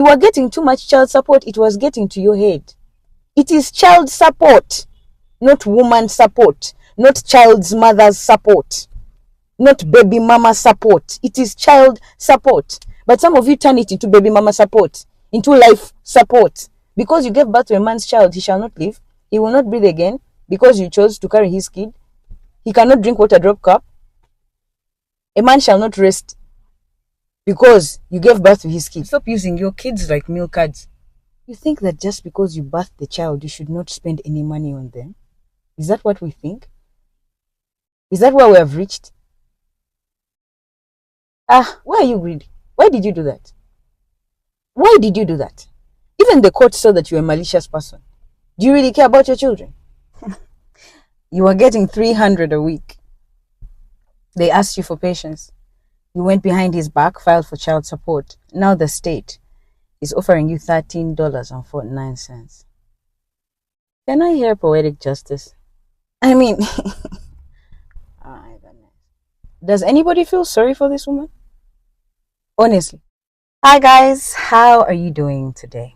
You were getting too much child support. It was getting to your head. It is child support, not woman support, not child's mother's support, not baby mama support. It is child support. But some of you turn it into baby mama support, into life support. Because you gave birth to a man's child, he shall not live. He will not breathe again because you chose to carry his kid. He cannot drink water drop cup. A man shall not rest because you gave birth to his kid. Stop using your kids like milk cards. You think that just because you birthed the child, you should not spend any money on them? Is that what we think? Is that where we have reached? Why are you greedy? Why did you do that? Why did you do that? Even the court saw that you're a malicious person. Do you really care about your children? You were getting $300 a week. They asked you for patience. You went behind his back, filed for child support. Now the state is offering you $13.49. Can I hear poetic justice? I mean, oh my goodness. Does anybody feel sorry for this woman? Honestly. Hi guys, how are you doing today?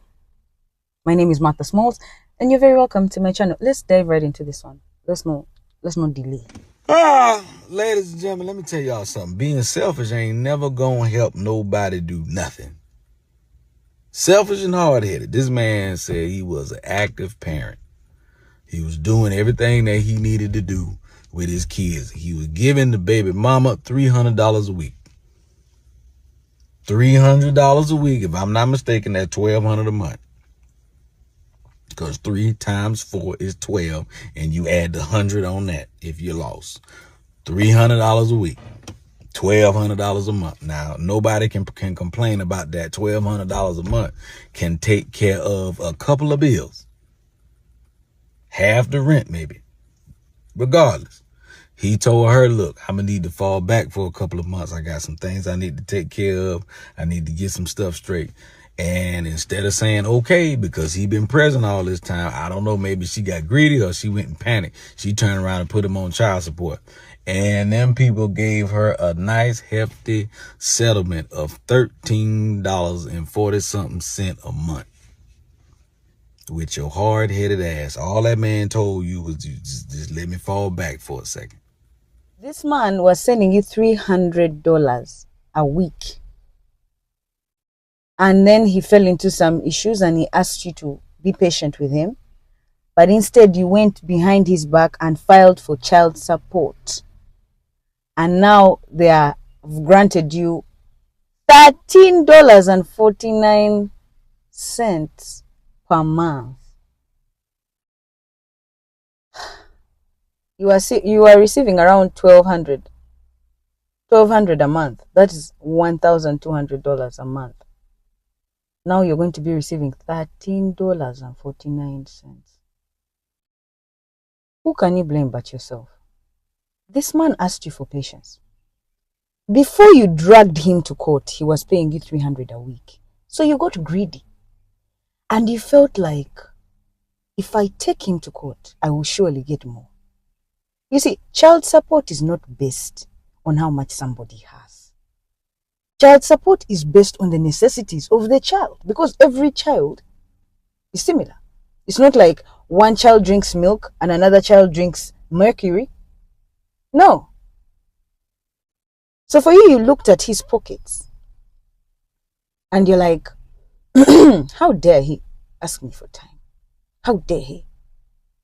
My name is Smallz'S, and you're very welcome to my channel. Let's dive right into this one. Let's not delay. Ladies and gentlemen, let me tell y'all something. Being selfish ain't never gonna help nobody do nothing. Selfish and hard-headed. This man said he was an active parent. He was doing everything that he needed to do with his kids. He was giving the baby mama $300 a week. $300 a week. If I'm not mistaken, that's $1,200 a month. Because 3 times 4 is 12, and you add the 100 on that if you lost. $300 a week. $1,200 a month. Now, nobody can complain about that. $1,200 a month can take care of a couple of bills. Half the rent, maybe. Regardless. He told her, look, I'm going to need to fall back for a couple of months. I got some things I need to take care of. I need to get some stuff straight. And instead of saying, okay, because he been present all this time, I don't know, maybe she got greedy or she went in panic. She turned around and put him on child support. And them people gave her a nice hefty settlement of $13.40-something a month. With your hard-headed ass. All that man told you was just let me fall back for a second. This man was sending you $300 a week. And then he fell into some issues and he asked you to be patient with him. But instead you went behind his back and filed for child support. And now they have granted you $13.49 per month. You are receiving around $1,200 a month. That is $1,200 a month. Now you're going to be receiving $13.49. Who can you blame but yourself? This man asked you for patience. Before you dragged him to court, he was paying you $300 a week. So you got greedy. And you felt like, if I take him to court, I will surely get more. You see, child support is not based on how much somebody has. Child support is based on the necessities of the child, because every child is similar. It's not like one child drinks milk and another child drinks mercury. No. So for you, you looked at his pockets and you're like, how dare he ask me for time? How dare he?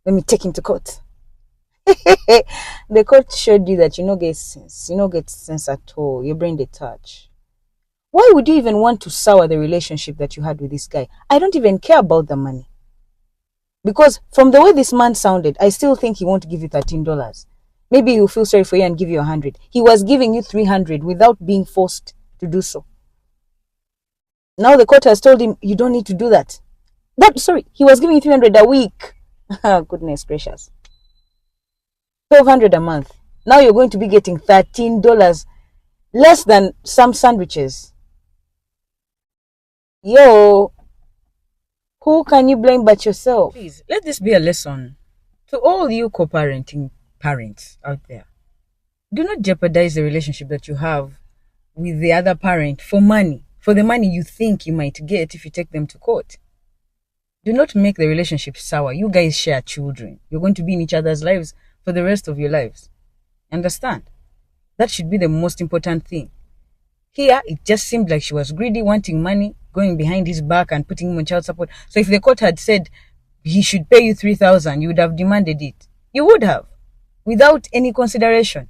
Let me take him to court. The court showed you that you don't get sense. You don't get sense at all. Your brain they touch. Why would you even want to sour the relationship that you had with this guy? I don't even care about the money. Because from the way this man sounded, I still think he won't give you $13. Maybe he'll feel sorry for you and give you $100. He was giving you $300 without being forced to do so. Now the court has told him you don't need to do that. He was giving you $300 a week. Goodness gracious. $1,200 a month. Now you're going to be getting $13 less than some sandwiches. Yo, who can you blame but yourself? Please, let this be a lesson to all you co-parenting parents out there. Do not jeopardize the relationship that you have with the other parent for money, for the money you think you might get if you take them to court. Do not make the relationship sour. You guys share children. You're going to be in each other's lives for the rest of your lives. Understand? That should be the most important thing. Here, it just seemed like she was greedy, wanting money, going behind his back and putting him on child support. So if the court had said he should pay you 3,000, you would have demanded it. You would have, without any consideration.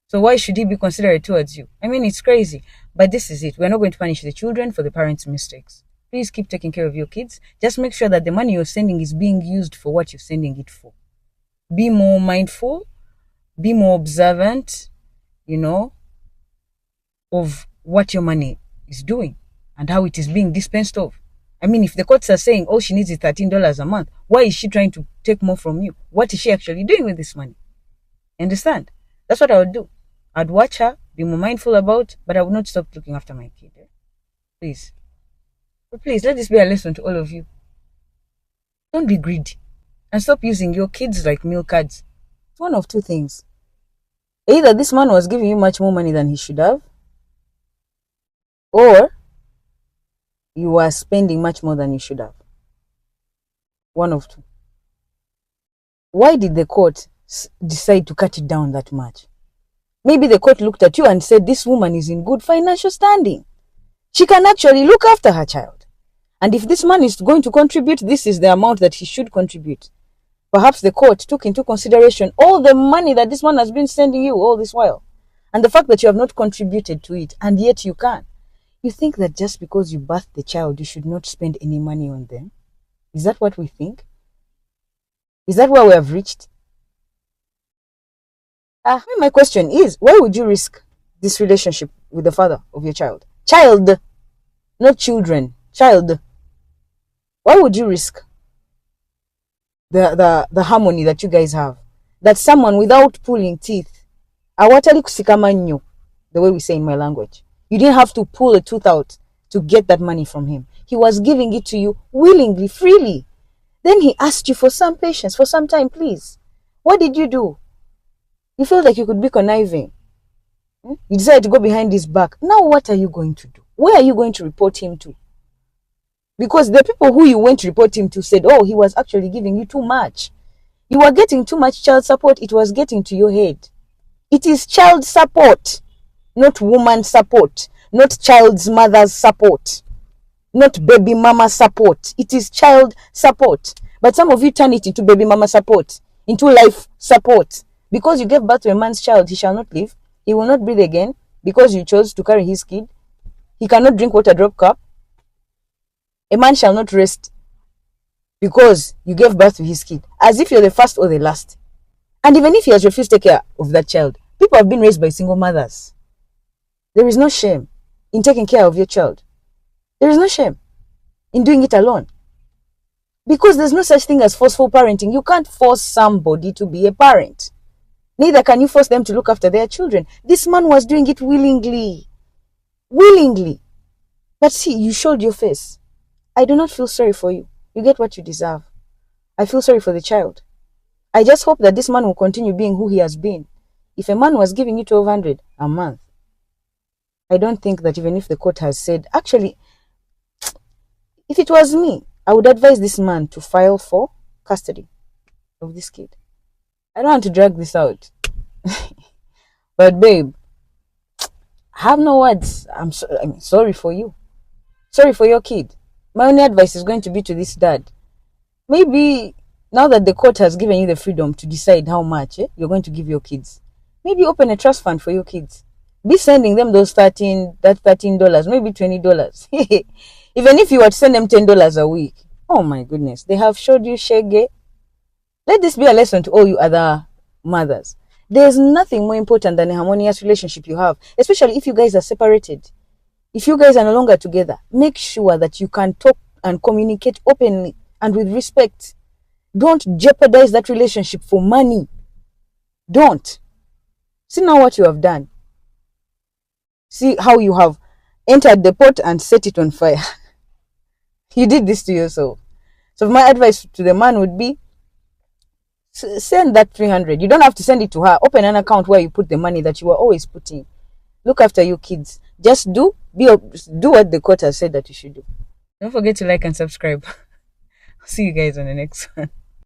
So why should he be considerate towards you? I mean, it's crazy. But this is it. We're not going to punish the children for the parents' mistakes. Please keep taking care of your kids. Just make sure that the money you're sending is being used for what you're sending it for. Be more mindful. Be more observant, of what your money is doing and how it is being dispensed of. I mean, if the courts are saying all she needs is $13 a month, why is she trying to take more from you? What is she actually doing with this money? Understand? That's what I would do. I'd watch her, be more mindful about, but I would not stop looking after my kid. Please. But please, let this be a lesson to all of you. Don't be greedy. And stop using your kids like meal cards. It's one of two things. Either this man was giving you much more money than he should have, or you are spending much more than you should have. One of two. Why did the court decide to cut it down that much? Maybe the court looked at you and said, this woman is in good financial standing. She can actually look after her child. And if this man is going to contribute, this is the amount that he should contribute. Perhaps the court took into consideration all the money that this man has been sending you all this while. And the fact that you have not contributed to it, and yet you can. You think that just because you birthed the child, you should not spend any money on them? Is that what we think? Is that where we have reached? My question is, why would you risk this relationship with the father of your child? Child, not children. Child. Why would you risk the harmony that you guys have? That someone without pulling teeth, awatali kusikamanyo, the way we say in my language. You didn't have to pull a tooth out to get that money from him. He was giving it to you willingly, freely. Then he asked you for some patience, for some time, please. What did you do? You felt like you could be conniving. You decided to go behind his back. Now what are you going to do? Where are you going to report him to? Because the people who you went to report him to said, oh, he was actually giving you too much. You were getting too much child support. It was getting to your head. It is child support, not woman support, not child's mother's support, not baby mama support. It is child support. But some of you turn it into baby mama support, into life support. Because you gave birth to a man's child, he shall not live. He will not breathe again because you chose to carry his kid. He cannot drink water drop cup. A man shall not rest because you gave birth to his kid. As if you're the first or the last. And even if he has refused to take care of that child, people have been raised by single mothers. There is no shame in taking care of your child. There is no shame in doing it alone. Because there's no such thing as forceful parenting. You can't force somebody to be a parent. Neither can you force them to look after their children. This man was doing it willingly. Willingly. But see, you showed your face. I do not feel sorry for you. You get what you deserve. I feel sorry for the child. I just hope that this man will continue being who he has been. If a man was giving you 1,200 a month, I don't think that even if the court has said, actually, if it was me, I would advise this man to file for custody of this kid. I don't want to drag this out. But babe, I have no words. I'm sorry for you. Sorry for your kid. My only advice is going to be to this dad. Maybe now that the court has given you the freedom to decide how much you're going to give your kids, maybe open a trust fund for your kids. Be sending them those $13, maybe $20. Even if you were to send them $10 a week. Oh my goodness. They have showed you shege. Let this be a lesson to all you other mothers. There's nothing more important than a harmonious relationship you have, especially if you guys are separated. If you guys are no longer together, make sure that you can talk and communicate openly and with respect. Don't jeopardize that relationship for money. Don't. See now what you have done. See how you have entered the pot and set it on fire. You did this to yourself. So my advice to the man would be, send that 300. You don't have to send it to her. Open an account where you put the money that you are always putting. Look after your kids. Just do do what the court has said that you should do. Don't forget to like and subscribe. See you guys on the next one.